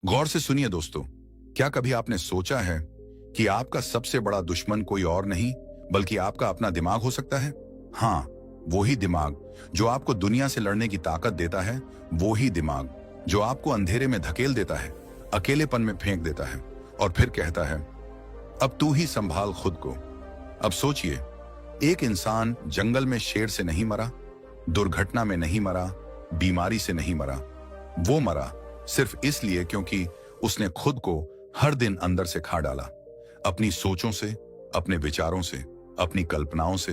गौर से सुनिए दोस्तों, क्या कभी आपने सोचा है कि आपका सबसे बड़ा दुश्मन कोई और नहीं बल्कि आपका अपना दिमाग हो सकता है? हाँ, वो ही दिमाग जो आपको दुनिया से लड़ने की ताकत देता है, वो ही दिमाग जो आपको अंधेरे में धकेल देता है, अकेलेपन में फेंक देता है और फिर कहता है, अब तू ही संभाल खुद को। अब सोचिए, एक इंसान जंगल में शेर से नहीं मरा, दुर्घटना में नहीं मरा, बीमारी से नहीं मरा। वो मरा सिर्फ इसलिए क्योंकि उसने खुद को हर दिन अंदर से खा डाला, अपनी सोचों से, अपने विचारों से, अपनी कल्पनाओं से।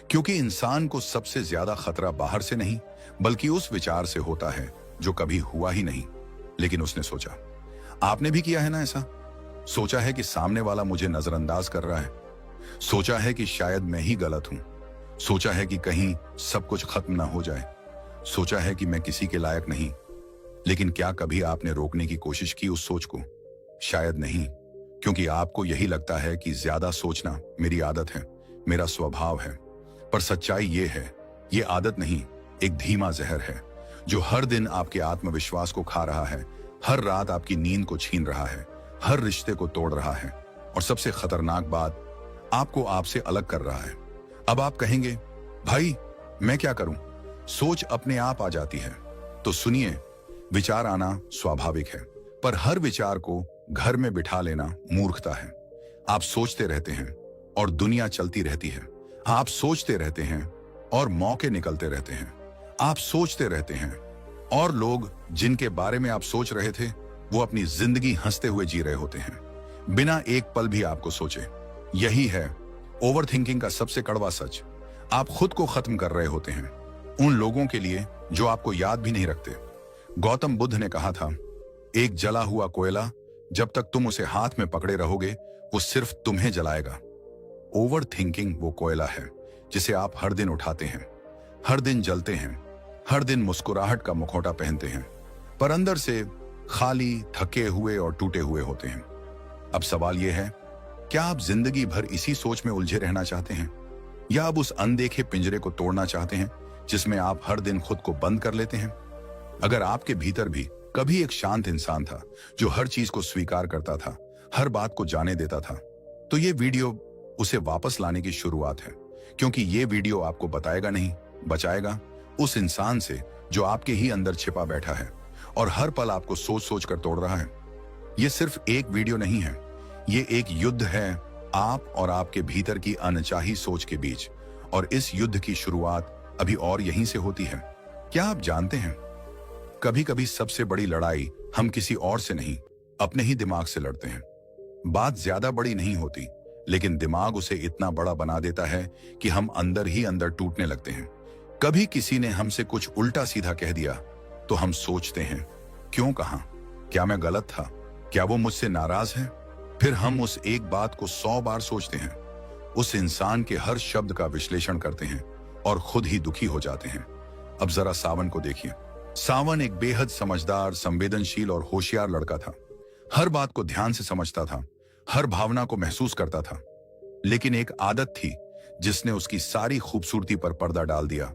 क्योंकि इंसान को सबसे ज्यादा खतरा बाहर से नहीं बल्कि उस विचार से होता है जो कभी हुआ ही नहीं, लेकिन उसने सोचा। आपने भी किया है ना ऐसा? सोचा है कि सामने वाला मुझे नजरअंदाज कर रहा है, सोचा है कि शायद मैं ही गलत हूं, सोचा है कि कहीं सब कुछ खत्म ना हो जाए, सोचा है कि मैं किसी के लायक नहीं। लेकिन क्या कभी आपने रोकने की कोशिश की उस सोच को? शायद नहीं, क्योंकि आपको यही लगता है कि ज्यादा सोचना मेरी आदत है, मेरा स्वभाव है। पर सच्चाई ये है, ये आदत नहीं, एक धीमा जहर है जो हर दिन आपके आत्मविश्वास को खा रहा है, हर रात आपकी नींद को छीन रहा है, हर रिश्ते को तोड़ रहा है और सबसे खतरनाक बात, आपको आपसे अलग कर रहा है। अब आप कहेंगे, भाई मैं क्या करूं? सोच अपने आप आ जाती है। तो सुनिए, विचार आना स्वाभाविक है, पर हर विचार को घर में बिठा लेना मूर्खता है। आप सोचते रहते हैं और दुनिया चलती रहती है। आप सोचते रहते हैं और मौके निकलते रहते हैं। आप सोचते रहते हैं और लोग जिनके बारे में आप सोच रहे थे वो अपनी जिंदगी हंसते हुए जी रहे होते हैं, बिना एक पल भी आपको सोचे। यही है ओवर थिंकिंग का सबसे कड़वा सच। आप खुद को खत्म कर रहे होते हैं उन लोगों के लिए जो आपको याद भी नहीं रखते। गौतम बुद्ध ने कहा था, एक जला हुआ कोयला जब तक तुम उसे हाथ में पकड़े रहोगे वो सिर्फ तुम्हें जलाएगा। ओवर थिंकिंग वो कोयला है जिसे आप हर दिन उठाते हैं, हर दिन जलते हैं, हर दिन मुस्कुराहट का मुखौटा पहनते हैं, पर अंदर से खाली, थके हुए और टूटे हुए होते हैं। अब सवाल यह है, क्या आप जिंदगी भर इसी सोच में उलझे रहना चाहते हैं, या अब उस अनदेखे पिंजरे को तोड़ना चाहते हैं जिसमें आप हर दिन खुद को बंद कर लेते हैं? अगर आपके भीतर भी कभी एक शांत इंसान था जो हर चीज को स्वीकार करता था, हर बात को जाने देता था, तो ये वीडियो उसे वापस लाने की शुरुआत है। क्योंकि ये वीडियो आपको बताएगा नहीं, बचाएगा उस इंसान से जो आपके ही अंदर छिपा बैठा है और हर पल आपको सोच सोच कर तोड़ रहा है। ये सिर्फ एक वीडियो नहीं है, ये एक युद्ध है आप और आपके भीतर की अनचाही सोच के बीच। और इस युद्ध की शुरुआत अभी और यहीं से होती है। क्या आप जानते हैं, कभी कभी सबसे बड़ी लड़ाई हम किसी और से नहीं, अपने ही दिमाग से लड़ते हैं। बात ज्यादा बड़ी नहीं होती, लेकिन दिमाग उसे इतना बड़ा बना देता है कि हम अंदर ही अंदर टूटने लगते हैं। कभी किसी ने हमसे कुछ उल्टा सीधा कह दिया तो हम सोचते हैं, क्यों कहा? क्या मैं गलत था? क्या वो मुझसे नाराज है? फिर हम उस एक बात को 100 बार सोचते हैं, उस इंसान के हर शब्द का विश्लेषण करते हैं और खुद ही दुखी हो जाते हैं। अब जरा सावन को देखिए। सावन एक बेहद समझदार, संवेदनशील और होशियार लड़का था। हर बात को ध्यान से समझता था, हर भावना को महसूस करता था। लेकिन एक आदत थी जिसने उसकी सारी खूबसूरती पर पर्दा डाल दिया।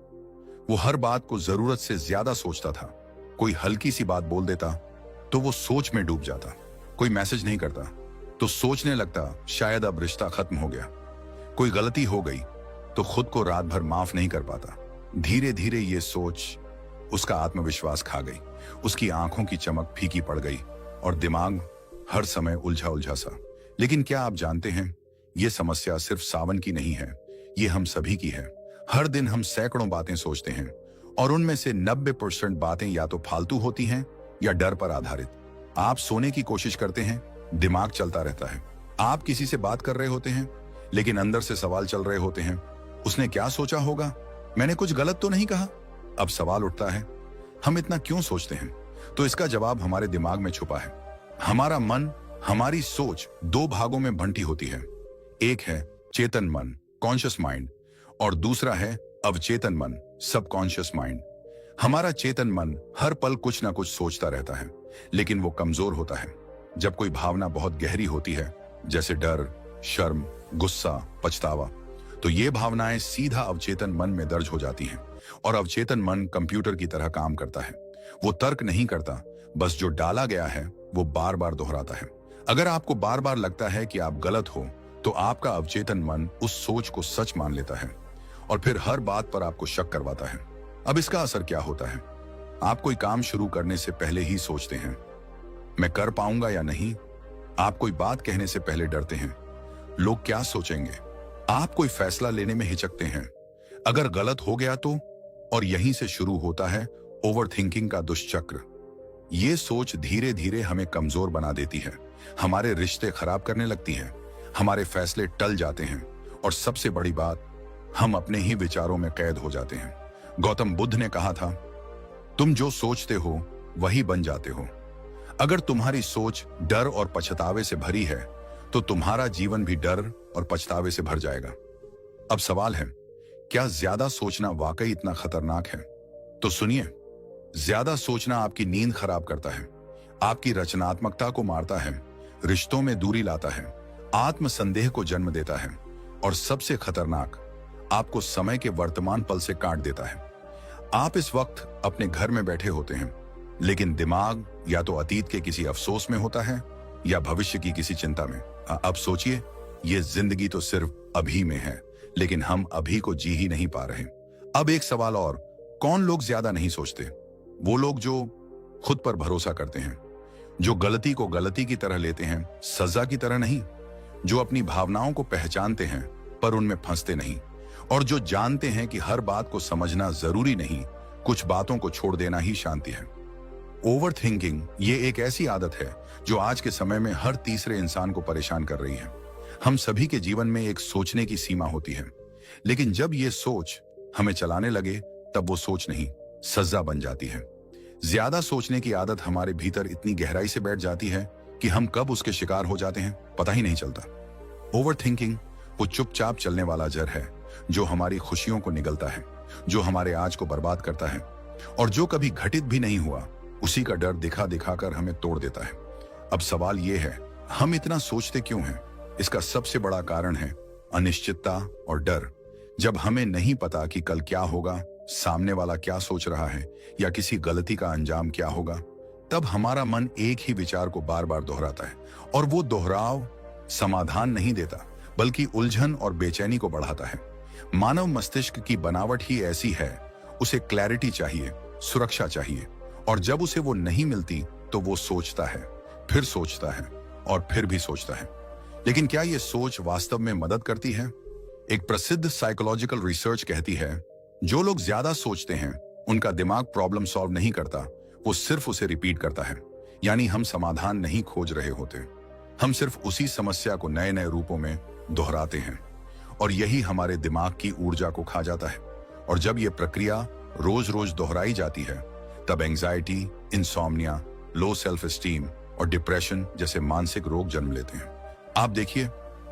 वो हर बात को जरूरत से ज्यादा सोचता था। कोई हल्की सी बात बोल देता तो वो सोच में डूब जाता। कोई मैसेज नहीं करता तो सोचने लगता शायद अब रिश्ता खत्म हो गया। कोई गलती हो गई तो खुद को रात भर माफ नहीं कर पाता। धीरे धीरे ये सोच उसका आत्मविश्वास खा गई, उसकी आंखों की चमक फीकी पड़ गई और दिमाग हर समय उलझा उलझा सा। लेकिन क्या आप जानते हैं, ये समस्या सिर्फ सावन की नहीं है, ये हम सभी की है। हर दिन हम सैकड़ों बातें सोचते हैं और उनमें से 90% बातें या तो फालतू होती हैं या डर पर आधारित। आप सोने की कोशिश करते हैं, दिमाग चलता रहता है। आप किसी से बात कर रहे होते हैं लेकिन अंदर से सवाल चल रहे होते हैं, उसने क्या सोचा होगा, मैंने कुछ गलत तो नहीं कहा? अब सवाल उठता है, हम इतना क्यों सोचते हैं? तो इसका जवाब हमारे दिमाग में छुपा है। हमारा मन, हमारी सोच 2 भागों में बंटी होती है। एक है चेतन मन, कॉन्शियस माइंड, और दूसरा है अवचेतन मन, सबकॉन्शियस माइंड। हमारा चेतन मन हर पल कुछ ना कुछ सोचता रहता है, लेकिन वो कमजोर होता है जब कोई भावना बहुत गहरी होती है, जैसे डर, शर्म, गुस्सा, पछतावा। तो ये भावनाएं सीधा अवचेतन मन में दर्ज हो जाती हैं और अवचेतन मन कंप्यूटर की तरह काम करता है। वो तर्क नहीं करता, बस जो डाला गया है वो बार बार दोहराता है। अगर आपको बार बार लगता है कि आप गलत हो, तो आपका अवचेतन मन उस सोच को सच मान लेता है और फिर हर बात पर आपको शक करवाता है। अब इसका असर क्या होता है? आप कोई काम शुरू करने से पहले ही सोचते हैं, मैं कर पाऊंगा या नहीं। आप कोई बात कहने से पहले डरते हैं, लोग क्या सोचेंगे। आप कोई फैसला लेने में हिचकते हैं, अगर गलत हो गया तो। और यहीं से शुरू होता है ओवर थिंकिंग का दुष्चक्र। ये सोच धीरे धीरे हमें कमजोर बना देती है, हमारे रिश्ते खराब करने लगती है, हमारे फैसले टल जाते हैं और सबसे बड़ी बात, हम अपने ही विचारों में कैद हो जाते हैं। गौतम बुद्ध ने कहा था, तुम जो सोचते हो वही बन जाते हो। अगर तुम्हारी सोच डर और पछतावे से भरी है, तो तुम्हारा जीवन भी डर और पछतावे से भर जाएगा। अब सवाल है, क्या ज्यादा सोचना वाकई इतना खतरनाक है? तो सुनिए, ज्यादा सोचना आपकी नींद खराब करता है, आपकी रचनात्मकता को मारता है, रिश्तों में दूरी लाता है, आत्मसंदेह को जन्म देता है और सबसे खतरनाक, आपको समय के वर्तमान पल से काट देता है। आप इस वक्त अपने घर में बैठे होते हैं, लेकिन दिमाग या तो अतीत के किसी अफसोस में होता है या भविष्य की किसी चिंता में। अब सोचिए, ये जिंदगी तो सिर्फ अभी में है, लेकिन हम अभी को जी ही नहीं पा रहे। अब एक सवाल और, कौन लोग ज्यादा नहीं सोचते? वो लोग जो खुद पर भरोसा करते हैं, जो गलती को गलती की तरह लेते हैं, सजा की तरह नहीं, जो अपनी भावनाओं को पहचानते हैं पर उनमें फंसते नहीं, और जो जानते हैं कि हर बात को समझना जरूरी नहीं, कुछ बातों को छोड़ देना ही शांति है। ओवर थिंकिंग ये एक ऐसी आदत है जो आज के समय में हर तीसरे इंसान को परेशान कर रही है। हम सभी के जीवन में एक सोचने की सीमा होती है, लेकिन जब ये सोच हमें चलाने लगे, तब वो सोच नहीं, सजा बन जाती है। ज्यादा सोचने की आदत हमारे भीतर इतनी गहराई से बैठ जाती है कि हम कब उसके शिकार हो जाते हैं पता ही नहीं चलता। ओवर थिंकिंग वो चुपचाप चलने वाला जहर है जो हमारी खुशियों को निगलता है, जो हमारे आज को बर्बाद करता है और जो कभी घटित भी नहीं हुआ उसी का डर दिखा दिखाकर हमें तोड़ देता है। अब सवाल यह है, हम इतना सोचते क्यों हैं? इसका सबसे बड़ा कारण है अनिश्चितता और डर। जब हमें नहीं पता कि कल क्या होगा, सामने वाला क्या सोच रहा है या किसी गलती का अंजाम क्या होगा, तब हमारा मन एक ही विचार को बार बार दोहराता है और वो दोहराव समाधान नहीं देता, बल्कि उलझन और बेचैनी को बढ़ाता है। मानव मस्तिष्क की बनावट ही ऐसी है, उसे क्लैरिटी चाहिए, सुरक्षा चाहिए, और जब उसे वो नहीं मिलती तो वो सोचता है, फिर सोचता है और फिर भी सोचता है। लेकिन क्या ये सोच वास्तव में मदद करती है? एक प्रसिद्ध साइकोलॉजिकल रिसर्च कहती है, जो लोग ज्यादा सोचते हैं उनका दिमाग प्रॉब्लम सॉल्व नहीं करता, वो सिर्फ उसे रिपीट करता है। यानी हम समाधान नहीं खोज रहे होते, हम सिर्फ उसी समस्या को नए नए रूपों में दोहराते हैं, और यही हमारे दिमाग की ऊर्जा को खा जाता है। और जब ये प्रक्रिया रोज रोज दोहराई जाती है, तब anxiety, insomnia, low self esteem और डिप्रेशन जैसे मानसिक रोग जन्म लेते हैं। आप देखिए,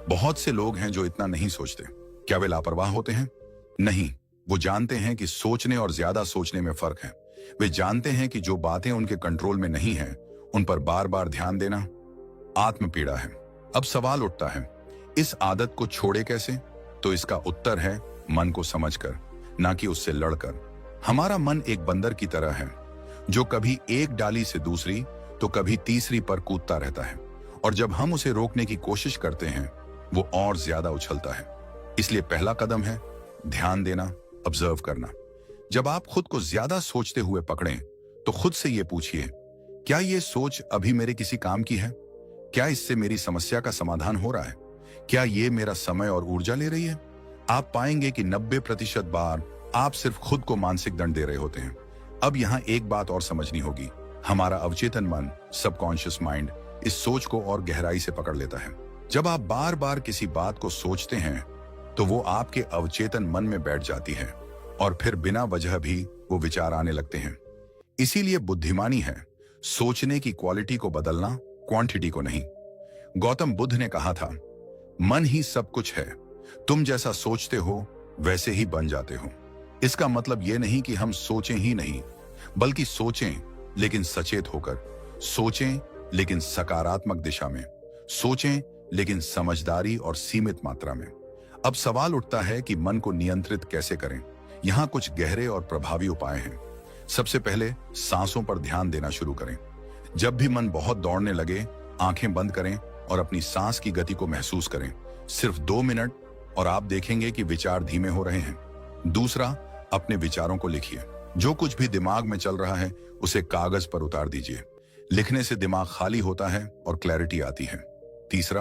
बहुत से लोग हैं जो इतना नहीं सोचते। क्या वे लापरवाह होते हैं? नहीं, वो जानते हैं कि सोचने और ज्यादा सोचने में फर्क है। वे जानते हैं कि जो बातें उनके कंट्रोल में नहीं है, उन पर बार बार ध्यान देना आत्मपीड़ा है। अब सवाल उठता है, इस आदत को छोड़े कैसे? तो इसका उत्तर है मन को समझकर, ना कि उससे लड़कर। हमारा मन एक बंदर की तरह है जो कभी एक डाली से दूसरी तो कभी तीसरी पर कूदता रहता है, और जब हम उसे रोकने की कोशिश करते हैं वो और ज्यादा उछलता है। इसलिए पहला कदम है ध्यान देना, ऑब्जर्व करना। जब आप खुद को ज्यादा सोचते हुए पकड़ें तो खुद से ये पूछिए, क्या ये सोच अभी मेरे किसी काम की है? क्या इससे मेरी समस्या का समाधान हो रहा है? क्या ये मेरा समय और ऊर्जा ले रही है? आप पाएंगे कि 90% बार आप सिर्फ खुद को मानसिक दंड दे रहे होते हैं। अब यहाँ एक बात और समझनी होगी, हमारा अवचेतन मन, सबकॉन्शियस माइंड, इस सोच को और गहराई से पकड़ लेता है। जब आप बार बार किसी बात को सोचते हैं तो वो आपके अवचेतन मन में बैठ जाती है और फिर बिना वजह भी वो विचार आने लगते हैं। इसीलिए बुद्धिमानी है सोचने की क्वालिटी को बदलना, क्वांटिटी को नहीं। गौतम बुद्ध ने कहा था, मन ही सब कुछ है, तुम जैसा सोचते हो वैसे ही बन जाते हो। इसका मतलब यह नहीं कि हम सोचें ही नहीं, बल्कि सोचें लेकिन सचेत होकर, सोचें लेकिन सकारात्मक दिशा में, सोचें लेकिन समझदारी और सीमित मात्रा में। अब सवाल उठता है कि मन को नियंत्रित कैसे करें। यहाँ कुछ गहरे और प्रभावी उपाय हैं। सबसे पहले सांसों पर ध्यान देना शुरू करें। जब भी मन बहुत दौड़ने लगे, आंखें बंद करें और अपनी सांस की गति को महसूस करें। सिर्फ 2 मिनट और आप देखेंगे कि विचार धीमे हो रहे हैं। दूसरा, अपने विचारों को लिखिए। जो कुछ भी दिमाग में चल रहा है उसे कागज पर उतार दीजिए। लिखने से दिमाग खाली होता है और क्लैरिटी आती है। तीसरा,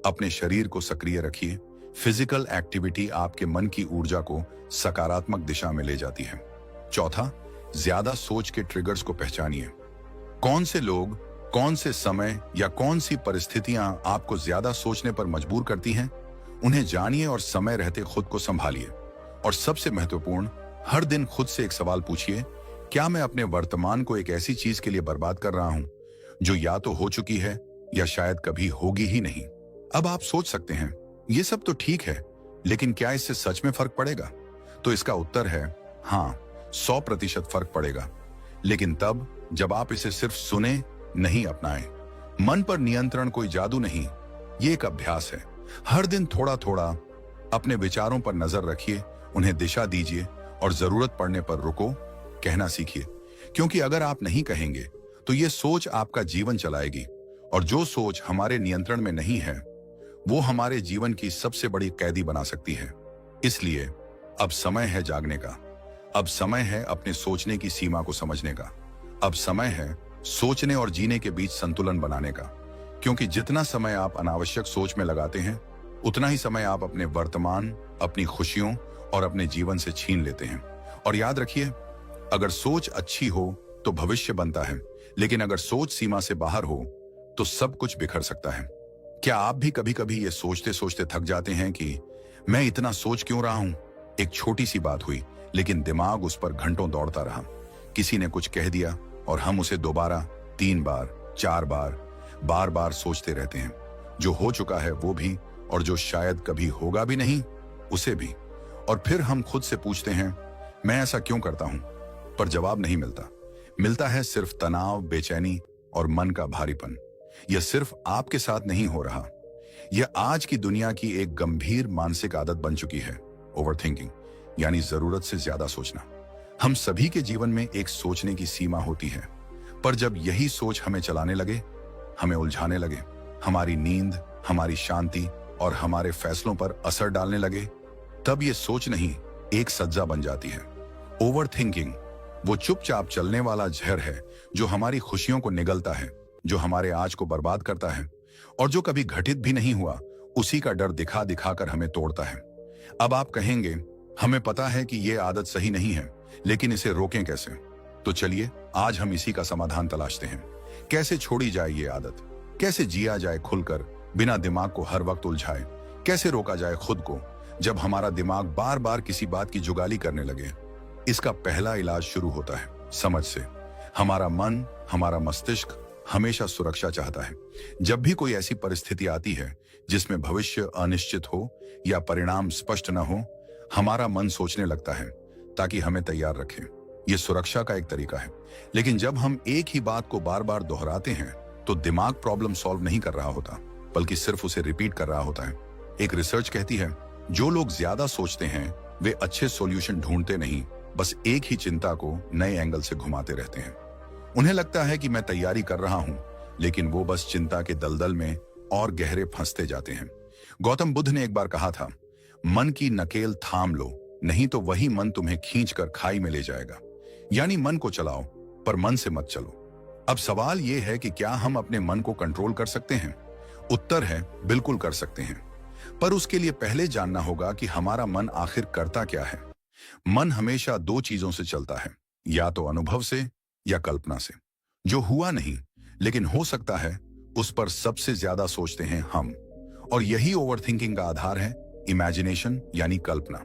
अपने शरीर को सक्रिय रखिए। फिजिकल एक्टिविटी आपके मन की ऊर्जा को सकारात्मक दिशा में ले जाती है। चौथा, ज्यादा सोच के ट्रिगर्स को पहचानिए। कौन से लोग, कौन से समय या कौन सी परिस्थितियां आपको ज्यादा सोचने पर मजबूर करती हैं, उन्हें जानिए और समय रहते खुद को संभालिए। और सबसे महत्वपूर्ण, हर दिन खुद से एक सवाल पूछिए, क्या मैं अपने वर्तमान को एक ऐसी चीज के लिए बर्बाद कर रहा हूं जो या तो हो चुकी है या शायद कभी होगी ही नहीं। अब आप सोच सकते हैं, ये सब तो ठीक है, लेकिन क्या इससे सच में फर्क पड़ेगा? तो इसका उत्तर है हाँ, 100% फर्क पड़ेगा, लेकिन तब जब आप इसे सिर्फ सुने, नहीं अपनाएं। मन पर नियंत्रण कोई जादू नहीं, ये एक अभ्यास है। हर दिन थोड़ा थोड़ा अपने विचारों पर नजर रखिए, उन्हें दिशा दीजिए और जरूरत पड़ने पर रुको, कहना सीखिए। क्योंकि अगर आप नहीं कहेंगे तो ये सोच आपका जीवन चलाएगी, और जो सोच हमारे नियंत्रण में नहीं है वो हमारे जीवन की सबसे बड़ी कैदी बना सकती है। इसलिए अब समय है जागने का। अब समय है अपने सोचने की सीमा को समझने का। अब समय है सोचने और जीने के बीच संतुलन बनाने का। क्योंकि जितना समय आप अनावश्यक सोच में लगाते हैं, उतना ही समय आप अपने वर्तमान, अपनी खुशियों और अपने जीवन से छीन लेते हैं। और याद रखिए, अगर सोच अच्छी हो तो भविष्य बनता है, लेकिन अगर सोच सीमा से बाहर हो तो सब कुछ बिखर सकता है। क्या आप भी कभी कभी ये सोचते सोचते थक जाते हैं कि मैं इतना सोच क्यों रहा हूं? एक छोटी सी बात हुई, लेकिन दिमाग उस पर घंटों दौड़ता रहा। किसी ने कुछ कह दिया और हम उसे दोबारा 3 बार, 4 बार, बार बार सोचते रहते हैं। जो हो चुका है वो भी, और जो शायद कभी होगा भी नहीं, उसे भी। और फिर हम खुद से पूछते हैं, मैं ऐसा क्यों करता हूं? पर जवाब नहीं मिलता। मिलता है सिर्फ तनाव, बेचैनी और मन का भारीपन। यह सिर्फ आपके साथ नहीं हो रहा, यह आज की दुनिया की एक गंभीर मानसिक आदत बन चुकी है। ओवरथिंकिंग, यानी जरूरत से ज्यादा सोचना। हम सभी के जीवन में एक सोचने की सीमा होती है, पर जब यही सोच हमें चलाने लगे, हमें उलझाने लगे, हमारी नींद, हमारी शांति और हमारे फैसलों पर असर डालने लगे, तब ये सोच नहीं, एक सज्जा बन जाती है। ओवरथिंकिंग वो चुपचाप चलने वाला जहर है जो हमारी खुशियों को निगलता है, जो हमारे आज को बर्बाद करता है, और जो कभी घटित भी नहीं हुआ उसी का डर दिखा दिखा कर हमें तोड़ता है। अब आप कहेंगे, हमें पता है कि ये आदत सही नहीं है, लेकिन इसे रोकें कैसे? तो चलिए आज हम इसी का समाधान तलाशते हैं। कैसे छोड़ी जाए ये आदत? कैसे जिया जाए खुलकर, बिना दिमाग को हर वक्त उलझाए? कैसे रोका जाए खुद को जब हमारा दिमाग बार बार किसी बात की जुगाली करने लगे? इसका पहला इलाज शुरू होता है समझ से। हमारा मन, हमारा मस्तिष्क हमेशा सुरक्षा चाहता है। जब भी कोई ऐसी परिस्थिति आती है जिसमें भविष्य अनिश्चित हो या परिणाम स्पष्ट न हो, हमारा मन सोचने लगता है ताकि हमें तैयार रखे। यह सुरक्षा का एक तरीका है। लेकिन जब हम एक ही बात को बार बार दोहराते हैं तो दिमाग प्रॉब्लम सॉल्व नहीं कर रहा होता, बल्कि सिर्फ उसे रिपीट कर रहा होता है। एक रिसर्च कहती है, जो लोग ज्यादा सोचते हैं वे अच्छे सॉल्यूशन ढूंढते नहीं, बस एक ही चिंता को नए एंगल से घुमाते रहते हैं। उन्हें लगता है कि मैं तैयारी कर रहा हूं, लेकिन वो बस चिंता के दलदल में और गहरे फंसते जाते हैं। गौतम बुद्ध ने एक बार कहा था, मन की नकेल थाम लो, नहीं तो वही मन तुम्हें खींचकर खाई में ले जाएगा। यानी मन को चलाओ, पर मन से मत चलो। अब सवाल यह है कि क्या हम अपने मन को कंट्रोल कर सकते हैं? उत्तर है, बिल्कुल कर सकते हैं। पर उसके लिए पहले जानना होगा कि हमारा मन आखिर करता क्या है। मन हमेशा 2 चीजों से चलता है, या तो अनुभव से या कल्पना से। जो हुआ नहीं लेकिन हो सकता है, उस पर सबसे ज्यादा सोचते हैं हम। और यही ओवरथिंकिंग का आधार है, इमेजिनेशन यानी कल्पना।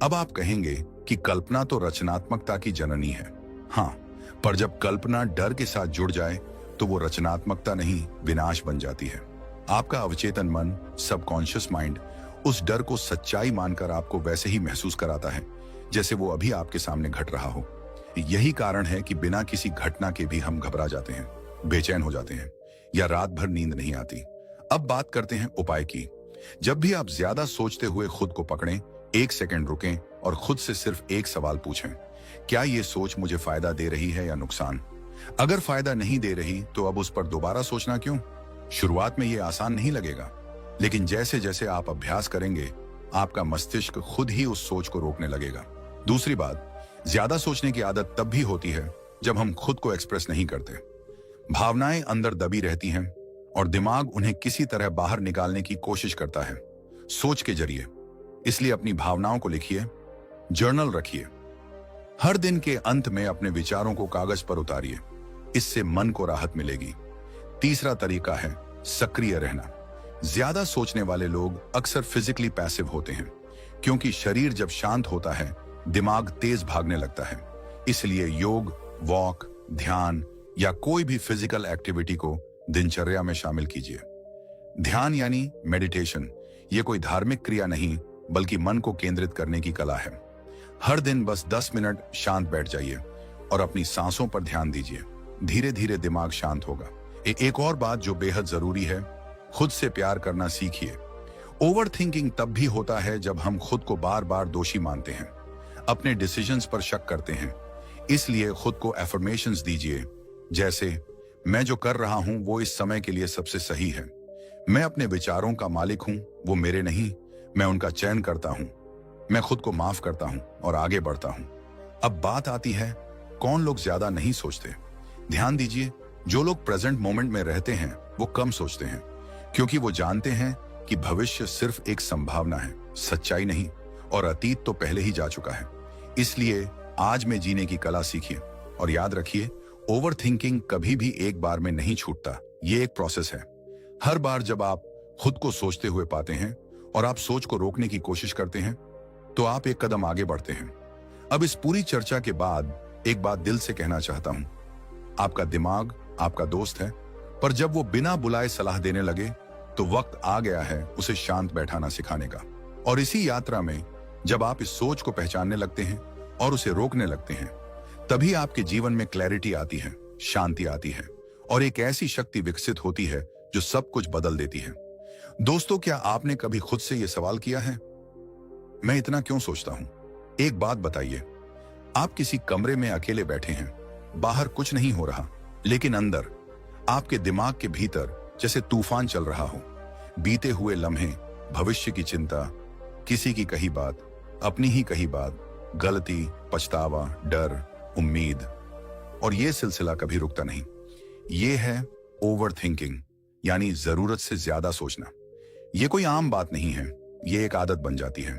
अब आप कहेंगे कि कल्पना तो रचनात्मकता की जननी है। हाँ, पर जब कल्पना डर के साथ जुड़ जाए तो वो रचनात्मकता नहीं, विनाश बन जाती है। आपका अवचेतन मन, सबकॉन्शियस माइंड, उस डर को सच्चाई मानकर आपको वैसे ही महसूस कराता है जैसे वो अभी आपके सामने घट रहा हो। यही कारण है कि बिना किसी घटना के भी हम घबरा जाते हैं, बेचैन हो जाते हैं, या रात भर नींद नहीं आती। अब बात करते हैं उपाय की। जब भी आप ज्यादा सोचते हुए खुद को पकड़ें, 1 सेकंड रुकें और खुद से सिर्फ एक सवाल पूछें, क्या ये सोच मुझे फायदा दे रही है या नुकसान? अगर फायदा नहीं दे रही तो अब उस पर दोबारा सोचना क्यों? शुरुआत में यह आसान नहीं लगेगा, लेकिन जैसे जैसे आप अभ्यास करेंगे आपका मस्तिष्क खुद ही उस सोच को रोकने लगेगा। दूसरी बात, ज्यादा सोचने की आदत तब भी होती है जब हम खुद को एक्सप्रेस नहीं करते। भावनाएं अंदर दबी रहती हैं और दिमाग उन्हें किसी तरह बाहर निकालने की कोशिश करता है, सोच के जरिए। इसलिए अपनी भावनाओं को लिखिए, जर्नल रखिए। हर दिन के अंत में अपने विचारों को कागज पर उतारिए, इससे मन को राहत मिलेगी। तीसरा तरीका है सक्रिय रहना। ज्यादा सोचने वाले लोग अक्सर फिजिकली पैसिव होते हैं, क्योंकि शरीर जब शांत होता है दिमाग तेज भागने लगता है। इसलिए योग, वॉक, ध्यान या कोई भी फिजिकल एक्टिविटी को दिनचर्या में शामिल कीजिए। ध्यान यानी मेडिटेशन, ये कोई धार्मिक क्रिया नहीं बल्कि मन को केंद्रित करने की कला है। हर दिन बस 10 मिनट शांत बैठ जाइए और अपनी सांसों पर ध्यान दीजिए। धीरे धीरे दिमाग शांत होगा। एक और बात जो बेहद जरूरी है, खुद से प्यार करना सीखिए। ओवर थिंकिंग तब भी होता है जब हम खुद को बार बार दोषी मानते हैं, अपने डिसीजंस पर शक करते हैं। इसलिए खुद को एफर्मेशंस दीजिए, जैसे मैं जो कर रहा हूं वो इस समय के लिए सबसे सही है। मैं अपने विचारों का मालिक हूं, वो मेरे नहीं, मैं उनका चयन करता हूं। मैं खुद को माफ करता हूं और आगे बढ़ता हूं। अब बात आती है, कौन लोग ज्यादा नहीं सोचते? ध्यान दीजिए, जो लोग प्रेजेंट मोमेंट में रहते हैं वो कम सोचते हैं, क्योंकि वो जानते हैं कि भविष्य सिर्फ एक संभावना है, सच्चाई नहीं, और अतीत तो पहले ही जा चुका है। इसलिए आज में जीने की कला सीखिए और याद रखिए, ओवर थिंकिंग कभी भी एक बार में नहीं छूटता, ये एक प्रोसेस है। हर बार जब आप खुद को सोचते हुए पाते हैं और आप सोच को रोकने की कोशिश करते हैं तो आप एक कदम आगे बढ़ते हैं। अब इस पूरी चर्चा के बाद एक बात दिल से कहना चाहता हूं, आपका दिमाग आपका दोस्त है, पर जब वो बिना बुलाए सलाह देने लगे तो वक्त आ गया है उसे शांत बैठाना सिखाने का। और इसी यात्रा में जब आप इस सोच को पहचानने लगते हैं और उसे रोकने लगते हैं, तभी आपके जीवन में क्लैरिटी आती है, शांति आती है और एक ऐसी शक्ति विकसित होती है जो सब कुछ बदल देती है। दोस्तों, क्या आपने कभी खुद से यह सवाल किया है, मैं इतना क्यों सोचता हूं? एक बात बताइए, आप किसी कमरे में अकेले बैठे हैं, बाहर कुछ नहीं हो रहा, लेकिन अंदर आपके दिमाग के भीतर जैसे तूफान चल रहा हो। बीते हुए लम्हे, भविष्य की चिंता, किसी की कही बात, अपनी ही कही बात, गलती, पछतावा, डर, उम्मीद, और यह सिलसिला कभी रुकता नहीं। यह है ओवर थिंकिंग, यानी जरूरत से ज्यादा सोचना। यह कोई आम बात नहीं है, यह एक आदत बन जाती है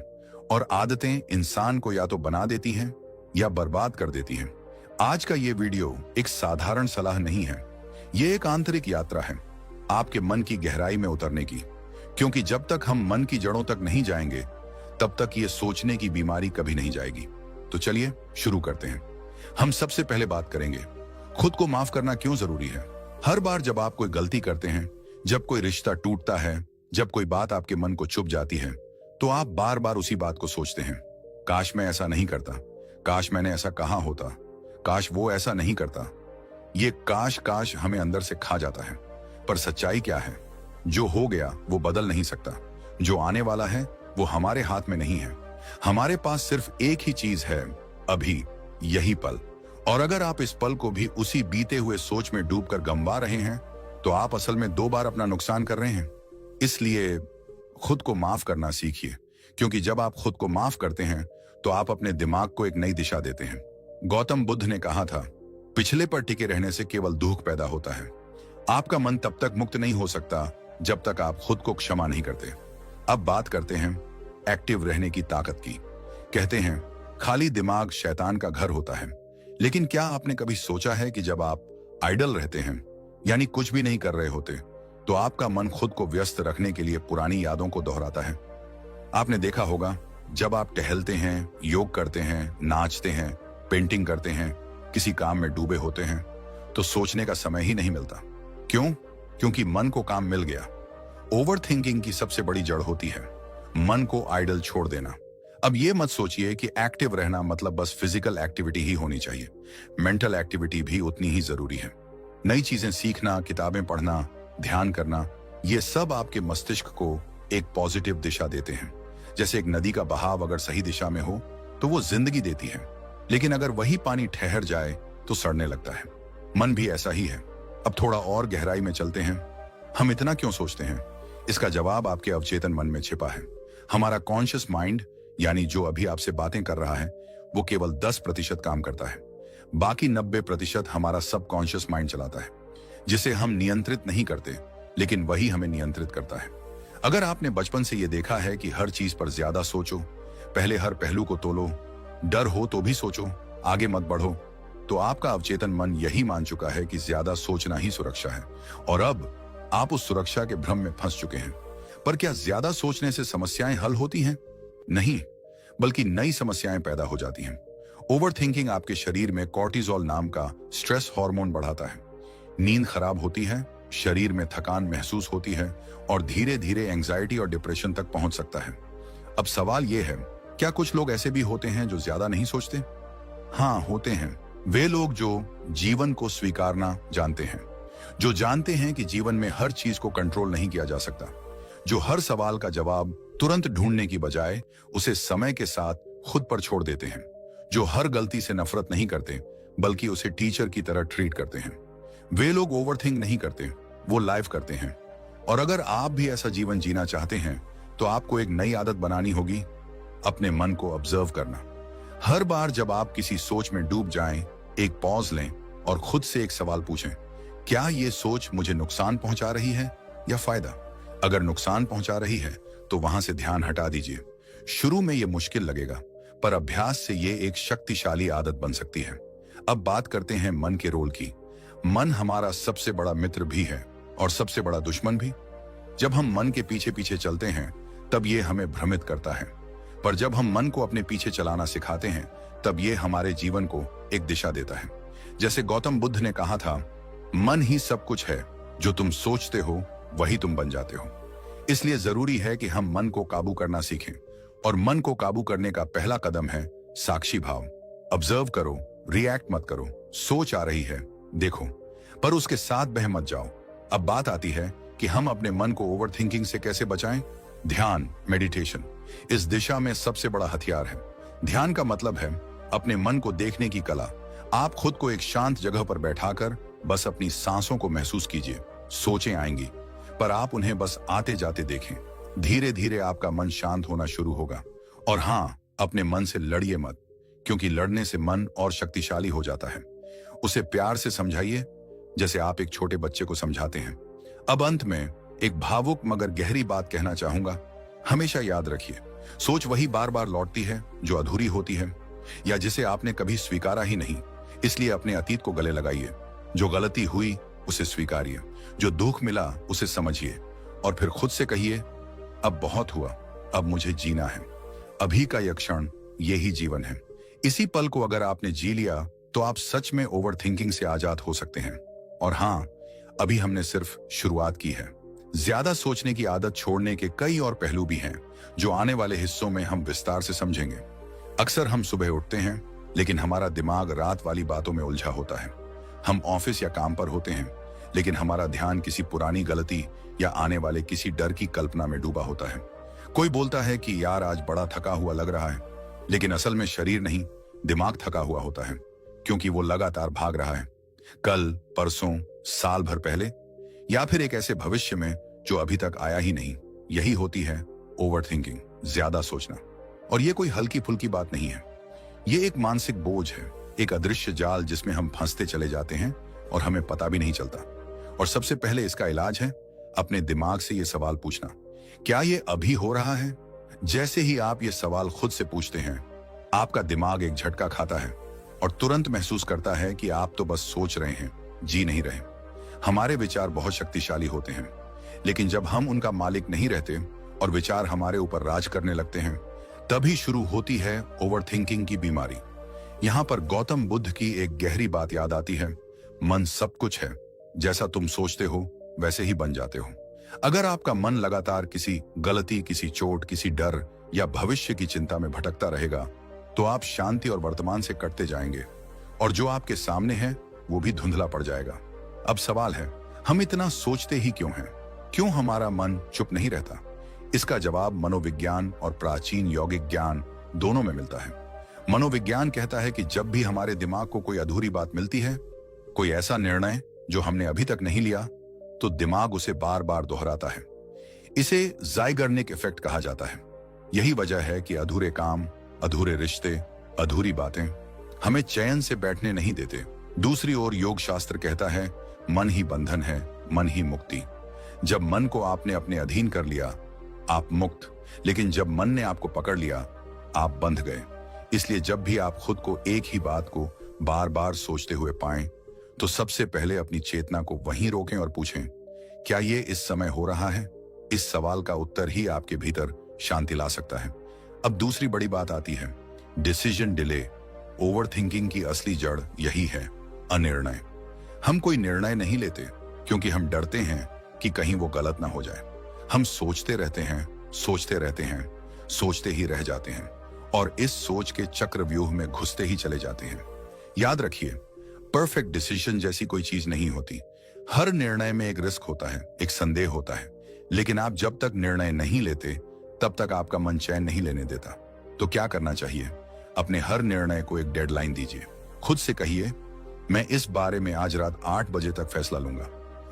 और आदतें इंसान को या तो बना देती हैं या बर्बाद कर देती हैं। आज का यह वीडियो एक साधारण सलाह नहीं है, यह एक आंतरिक यात्रा है आपके मन की गहराई में उतरने की, क्योंकि जब तक हम मन की जड़ों तक नहीं जाएंगे तब तक ये सोचने की बीमारी कभी नहीं जाएगी। तो चलिए शुरू करते हैं। हम सबसे पहले बात करेंगे, खुद को माफ करना क्यों जरूरी है। हर बार जब आप कोई गलती करते हैं, जब कोई रिश्ता टूटता है, जब कोई बात आपके मन को चुभ जाती है, तो आप बार बार उसी बात को सोचते हैं, काश मैं ऐसा नहीं करता, काश मैंने ऐसा कहा होता, काश वो ऐसा नहीं करता। ये काश काश हमें अंदर से खा जाता है। पर सच्चाई क्या है? जो हो गया वो बदल नहीं सकता, जो आने वाला है वो हमारे हाथ में नहीं है। हमारे पास सिर्फ एक ही चीज है, अभी, यही पल। और अगर आप इस पल को भी उसी बीते हुए सोच में डूबकर गंवा रहे हैं तो आप असल में 2 बार अपना नुकसान कर रहे हैं। इसलिए खुद को माफ करना सीखिए, क्योंकि जब आप खुद को माफ करते हैं तो आप अपने दिमाग को एक नई दिशा देते हैं। गौतम बुद्ध ने कहा था, पिछले पर टिके रहने से केवल दुख पैदा होता है। आपका मन तब तक मुक्त नहीं हो सकता जब तक आप खुद को क्षमा नहीं करते। अब बात करते हैं एक्टिव रहने की ताकत की। कहते हैं खाली दिमाग शैतान का घर होता है, लेकिन क्या आपने कभी सोचा है कि जब आप आइडल रहते हैं, यानी कुछ भी नहीं कर रहे होते, तो आपका मन खुद को व्यस्त रखने के लिए पुरानी यादों को दोहराता है। आपने देखा होगा, जब आप टहलते हैं, योग करते हैं, नाचते हैं, पेंटिंग करते हैं, किसी काम में डूबे होते हैं, तो सोचने का समय ही नहीं मिलता। क्यों? क्योंकि मन को काम मिल गया। ओवर थिंकिंग की सबसे बड़ी जड़ होती है मन को आइडल छोड़ देना। अब ये मत सोचिए कि एक्टिव रहना मतलब बस फिजिकल एक्टिविटी ही होनी चाहिए, मेंटल एक्टिविटी भी उतनी ही जरूरी है। नई चीजें सीखना, किताबें पढ़ना, ध्यान करना, ये सब आपके मस्तिष्क को एक पॉजिटिव दिशा देते हैं। जैसे एक नदी का बहाव अगर सही दिशा में हो तो वो जिंदगी देती है, लेकिन अगर वही पानी ठहर जाए तो सड़ने लगता है। मन भी ऐसा ही है। अब थोड़ा और गहराई में चलते हैं। हम इतना क्यों सोचते हैं? इसका जवाब आपके अवचेतन मन में छिपा है। हमारा कॉन्शियस माइंड, यानी जो अभी आपसे बातें कर रहा है, वो केवल 10% काम करता है। बाकी 90% हमारा सबकॉन्शियस माइंड चलाता है, जिसे हम नियंत्रित नहीं करते, लेकिन वही हमें नियंत्रित करता है। अगर आपने बचपन से यह देखा है कि हर चीज पर ज्यादा सोचो, पहले हर पहलू को तोलो, डर हो तो भी सोचो, आगे मत बढ़ो, तो आपका अवचेतन मन यही मान चुका है कि ज्यादा सोचना ही सुरक्षा है, और अब आप उस सुरक्षा के भ्रम में फंस चुके हैं। पर क्या ज्यादा सोचने से समस्याएं हल होती हैं? नहीं, बल्कि नई समस्याएं पैदा हो जाती हैं। ओवरथिंकिंग आपके शरीर में कॉर्टिसोल नाम का स्ट्रेस हार्मोन बढ़ाता है। नींद खराब होती है, शरीर में थकान महसूस होती है, और धीरे धीरे एंजाइटी और डिप्रेशन तक पहुंच सकता है। अब सवाल यह है, क्या कुछ लोग ऐसे भी होते हैं जो ज्यादा नहीं सोचते? हाँ, होते हैं। वे लोग जो जीवन को स्वीकारना जानते हैं, जो जानते हैं कि जीवन में हर चीज को कंट्रोल नहीं किया जा सकता, जो हर सवाल का जवाब तुरंत ढूंढने की बजाय उसे समय के साथ खुद पर छोड़ देते हैं, जो हर गलती से नफरत नहीं करते बल्कि उसे टीचर की तरह ट्रीट करते हैं। वे लोग ओवरथिंक नहीं करते, वो लाइव करते हैं। और अगर आप भी ऐसा जीवन जीना चाहते हैं तो आपको एक नई आदत बनानी होगी, अपने मन को ऑब्जर्व करना। हर बार जब आप किसी सोच में डूब जाएं, एक पॉज लें और खुद से एक सवाल पूछें, क्या ये सोच मुझे नुकसान पहुंचा रही है या फायदा? अगर नुकसान पहुंचा रही है तो वहां से ध्यान हटा दीजिए। शुरू में ये मुश्किल लगेगा, पर अभ्यास से ये एक शक्तिशाली आदत बन सकती है। अब बात करते हैं मन के रोल की। मन हमारा सबसे बड़ा मित्र भी है और सबसे बड़ा दुश्मन भी। जब हम मन के पीछे पीछे चलते हैं तब ये हमें भ्रमित करता है, पर जब हम मन को अपने पीछे चलाना सिखाते हैं तब ये हमारे जीवन को एक दिशा देता है। जैसे गौतम बुद्ध ने कहा था, मन ही सब कुछ है, जो तुम सोचते हो वही तुम बन जाते हो। इसलिए जरूरी है कि हम मन को काबू करना सीखें, और मन को काबू करने का पहला कदम है साक्षी भाव। ऑब्जर्व करो, रिएक्ट मत करो। सोच आ रही है, देखो, पर उसके साथ बह मत जाओ। अब बात आती है कि हम अपने मन को ओवरथिंकिंग से कैसे बचाएं। ध्यान, मेडिटेशन इस दिशा में सबसे बड़ा हथियार है। ध्यान का मतलब है अपने मन को देखने की कला। आप खुद को एक शांत जगह पर बैठाकर बस अपनी सांसों को महसूस कीजिए। सोचें आएंगी, पर आप उन्हें बस आते जाते देखें। धीरे धीरे आपका मन शांत होना शुरू होगा। और हाँ, अपने मन से लड़िए मत, क्योंकि लड़ने से मन और शक्तिशाली हो जाता है। उसे प्यार से समझाइए, जैसे आप एक छोटे बच्चे को समझाते हैं। अब अंत में एक भावुक मगर गहरी बात कहना चाहूंगा। हमेशा याद रखिए, सोच वही बार बार लौटती है जो अधूरी होती है या जिसे आपने कभी स्वीकारा ही नहीं। इसलिए अपने अतीत को गले लगाइए। जो गलती हुई उसे स्वीकारिए, जो दुख मिला उसे समझिए, और फिर खुद से कहिए, अब बहुत हुआ, अब मुझे जीना है। अभी का यह क्षण, यही जीवन है। इसी पल को अगर आपने जी लिया तो आप सच में ओवरथिंकिंग से आजाद हो सकते हैं। और हाँ, अभी हमने सिर्फ शुरुआत की है। ज्यादा सोचने की आदत छोड़ने के कई और पहलू भी हैं, जो आने वाले हिस्सों में हम विस्तार से समझेंगे। अक्सर हम सुबह उठते हैं, लेकिन हमारा दिमाग रात वाली बातों में उलझा होता है। हम ऑफिस या काम पर होते हैं, लेकिन हमारा ध्यान किसी पुरानी गलती या आने वाले किसी डर की कल्पना में डूबा होता है। कोई बोलता है कि यार आज बड़ा थका हुआ लग रहा है, लेकिन असल में शरीर नहीं, दिमाग थका हुआ होता है, क्योंकि वो लगातार भाग रहा है। कल, परसों, साल भर पहले, या फिर एक ऐसे भविष्य में जो अभी तक आया ही नहीं। यही होती है ओवरथिंकिंग, ज्यादा सोचना। और ये कोई हल्की फुल्की बात नहीं है। ये एक मानसिक बोझ है, एक अदृश्य जाल जिसमें हम फंसते चले जाते हैं और हमें पता भी नहीं चलता। और सबसे पहले इसका इलाज है अपने दिमाग से ये सवाल पूछना, क्या ये अभी हो रहा है? जैसे ही आप ये सवाल खुद से पूछते हैं, आपका दिमाग एक झटका खाता है और तुरंत महसूस करता है कि आप तो बस सोच रहे हैं, जी नहीं रहे। हमारे विचार बहुत शक्तिशाली होते हैं, लेकिन जब हम उनका मालिक नहीं रहते और विचार हमारे ऊपर राज करने लगते हैं, तभी शुरू होती है ओवरथिंकिंग की बीमारी। यहाँ पर गौतम बुद्ध की एक गहरी बात याद आती है, मन सब कुछ है, जैसा तुम सोचते हो वैसे ही बन जाते हो। अगर आपका मन लगातार किसी गलती, किसी चोट, किसी डर या भविष्य की चिंता में भटकता रहेगा, तो आप शांति और वर्तमान से कटते जाएंगे, और जो आपके सामने है वो भी धुंधला पड़ जाएगा। अब सवाल है, हम इतना सोचते ही क्यों हैं? क्यों हमारा मन चुप नहीं रहता? इसका जवाब मनोविज्ञान और प्राचीन यौगिक ज्ञान दोनों में मिलता है। मनोविज्ञान कहता है कि जब भी हमारे दिमाग को कोई अधूरी बात मिलती है, कोई ऐसा निर्णय जो हमने अभी तक नहीं लिया, तो दिमाग उसे बार बार दोहराता है। इसे ज़ाइगर्निक इफेक्ट कहा जाता है। यही वजह है कि अधूरे काम, अधूरे रिश्ते, अधूरी बातें हमें चैन से बैठने नहीं देते। दूसरी ओर योग शास्त्र कहता है, मन ही बंधन है, मन ही मुक्ति। जब मन को आपने अपने अधीन कर लिया, आप मुक्त। लेकिन जब मन ने आपको पकड़ लिया, आप बंध गए। इसलिए जब भी आप खुद को एक ही बात को बार बार सोचते हुए पाएं, तो सबसे पहले अपनी चेतना को वहीं रोकें और पूछें, क्या ये इस समय हो रहा है? इस सवाल का उत्तर ही आपके भीतर शांति ला सकता है। अब दूसरी बड़ी बात आती है, डिसीजन डिले। ओवर थिंकिंग की असली जड़ यही है, अनिर्णय। हम कोई निर्णय नहीं लेते क्योंकि हम डरते हैं कि कहीं वो गलत ना हो जाए। हम सोचते रहते हैं, सोचते रहते हैं, सोचते ही रह जाते हैं और इस सोच के चक्रव्यूह में घुसते ही चले जाते हैं। याद रखिए, परफेक्ट डिसीजन जैसी कोई चीज नहीं होती। हर निर्णय में एक रिस्क होता है, एक संदेह होता है, लेकिन आप जब तक निर्णय नहीं लेते तब तक आपका मन चैन नहीं लेने देता। तो क्या करना चाहिए? अपने हर निर्णय को एक डेडलाइन दीजिए। खुद से कहिए, मैं इस बारे में आज रात 8 बजे तक फैसला लूंगा,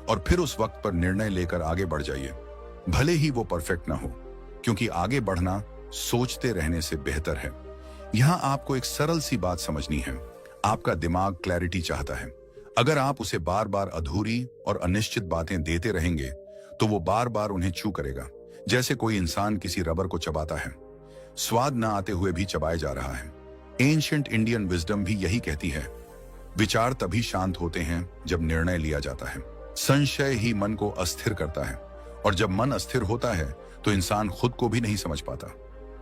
और फिर उस वक्त पर निर्णय लेकर आगे बढ़ जाइए। भले ही वो परफेक्ट ना हो, क्योंकि आगे बढ़ना सोचते रहने से बेहतर है। यहां आपको एक सरल सी बात समझनी है, आपका दिमाग क्लैरिटी चाहता है। अगर आप उसे बार बार अधूरी और अनिश्चित बातें देते रहेंगे, तो वो बार बार उन्हें चू करेगा, जैसे कोई इंसान किसी रबर को चबाता है, स्वाद न आते हुए भी चबाया जा रहा है। एंशिएंट इंडियन विजडम भी यही कहती है, विचार तभी शांत होते हैं जब निर्णय लिया जाता है। संशय ही मन को अस्थिर करता है, और जब मन अस्थिर होता है तो इंसान खुद को भी नहीं समझ पाता।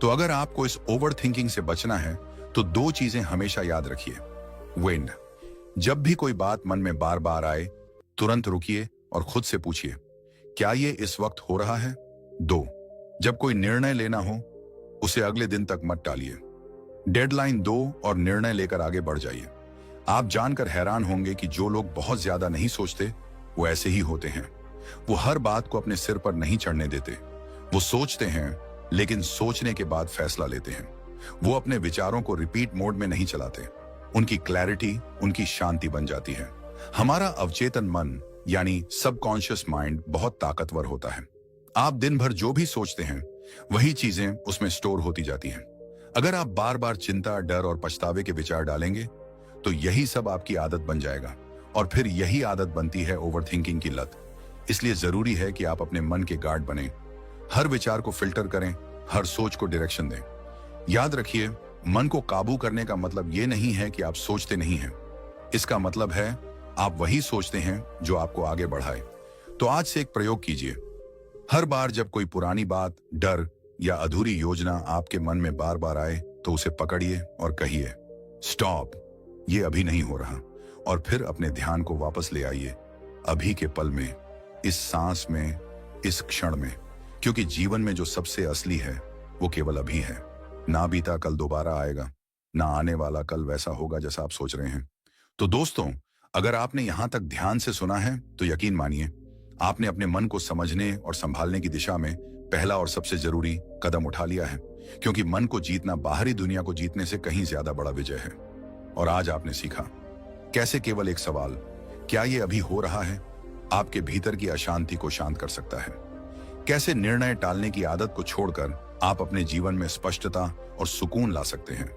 तो अगर आपको इस ओवर थिंकिंग से बचना है, तो 2 चीजें हमेशा याद रखिए। विंड, जब भी कोई बात मन में बार बार आए, तुरंत रुकिए और खुद से पूछिए, क्या ये इस वक्त हो रहा है? 2, जब कोई निर्णय लेना हो, उसे अगले दिन तक मत टालिए। डेडलाइन दो और निर्णय लेकर आगे बढ़ जाइए। आप जानकर हैरान होंगे कि जो लोग बहुत ज्यादा नहीं सोचते, वो ऐसे ही होते हैं। वो हर बात को अपने सिर पर नहीं चढ़ने देते। वो सोचते हैं, लेकिन सोचने के बाद फैसला लेते हैं। वो अपने विचारों को रिपीट मोड में नहीं चलाते। उनकी क्लैरिटी उनकी शांति बन जाती है। हमारा अवचेतन मन यानी सबकॉन्शियस माइंड बहुत ताकतवर होता है। आप दिन भर जो भी सोचते हैं, वही चीजें उसमें स्टोर होती जाती हैं। अगर आप बार बार चिंता, डर और पछतावे के विचार डालेंगे, तो यही सब आपकी आदत बन जाएगा, और फिर यही आदत बनती है ओवर थिंकिंग की लत। इसलिए जरूरी है कि आप अपने मन के गार्ड बने, हर विचार को फिल्टर करें, हर सोच को डायरेक्शन दें। याद रखिए, मन को काबू करने का मतलब ये नहीं है कि आप सोचते नहीं हैं। इसका मतलब है आप वही सोचते हैं जो आपको आगे बढ़ाए। तो आज से एक प्रयोग कीजिए। हर बार जब कोई पुरानी बात, डर या अधूरी योजना आपके मन में बार बार आए, तो उसे पकड़िए और कहिए, स्टॉप, ये अभी नहीं हो रहा। और फिर अपने ध्यान को वापस ले आइए, अभी के पल में, इस सांस में, इस क्षण में। क्योंकि जीवन में जो सबसे असली है, वो केवल अभी है। ना बीता कल दोबारा आएगा, ना आने वाला कल वैसा होगा जैसा आप सोच रहे हैं। तो दोस्तों, अगर आपने यहां तक ध्यान से सुना है, तो यकीन मानिए, आपने अपने मन को समझने और संभालने की दिशा में पहला और सबसे जरूरी कदम उठा लिया है। क्योंकि मन को जीतना बाहरी दुनिया को जीतने से कहीं ज्यादा बड़ा विजय है। और आज आपने सीखा कैसे केवल एक सवाल, क्या ये अभी हो रहा है, आपके भीतर की अशांति को शांत कर सकता है। कैसे निर्णय टालने की आदत को छोड़कर आप अपने जीवन में स्पष्टता और सुकून ला सकते हैं।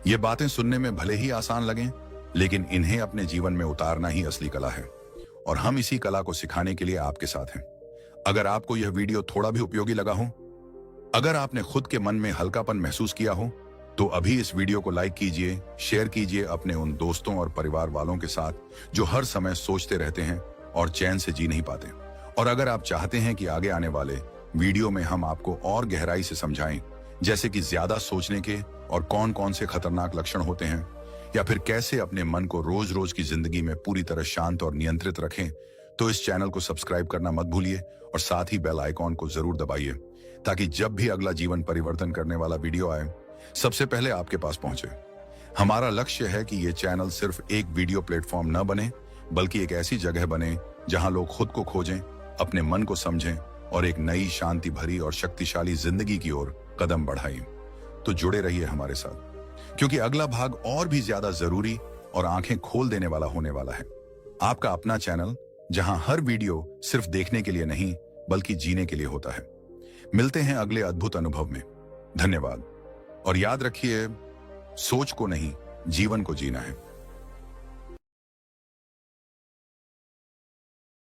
ये बातें सुनने में भले ही आसान लगें, लेकिन इन्हें अपने जीवन में उतारना ही असली कला है। और हम इसी कला को सिखाने के लिए आपके साथ हैं। अगर आपको यह वीडियो थोड़ा भी उपयोगी लगा हो, अगर आपने खुद के मन में हल्कापन महसूस किया हो, तो अभी इस वीडियो को लाइक कीजिए, शेयर कीजिए अपने उन दोस्तों और परिवार वालों के साथ जो हर समय सोचते रहते हैं और चैन से जी नहीं पाते। और अगर आप चाहते हैं कि आगे आने वाले वीडियो में हम आपको और गहराई से समझाएं, जैसे कि ज्यादा सोचने के और कौन कौन से खतरनाक लक्षण होते हैं, या फिर कैसे अपने मन को रोज रोज की जिंदगी में पूरी तरह शांत और नियंत्रित रखें, तो इस चैनल को सब्सक्राइब करना मत भूलिए और साथ ही बेल आइकॉन को जरूर दबाइए, ताकि जब भी अगला जीवन परिवर्तन करने वाला वीडियो आए, सबसे पहले आपके पास पहुंचे। हमारा लक्ष्य है कि ये चैनल सिर्फ एक वीडियो प्लेटफॉर्म न बने, बल्कि एक ऐसी जगह बने जहां लोग खुद को खोजें, अपने मन को समझें और एक नई शांति भरी और शक्तिशाली जिंदगी की ओर कदम बढ़ाएं। तो जुड़े रहिए हमारे साथ, क्योंकि अगला भाग और भी ज्यादा जरूरी और आंखें खोल देने वाला होने वाला है। आपका अपना चैनल, जहां हर वीडियो सिर्फ देखने के लिए नहीं बल्कि जीने के लिए होता है। मिलते हैं अगले अद्भुत अनुभव में। धन्यवाद। और याद रखिए, सोच को नहीं, जीवन को जीना है।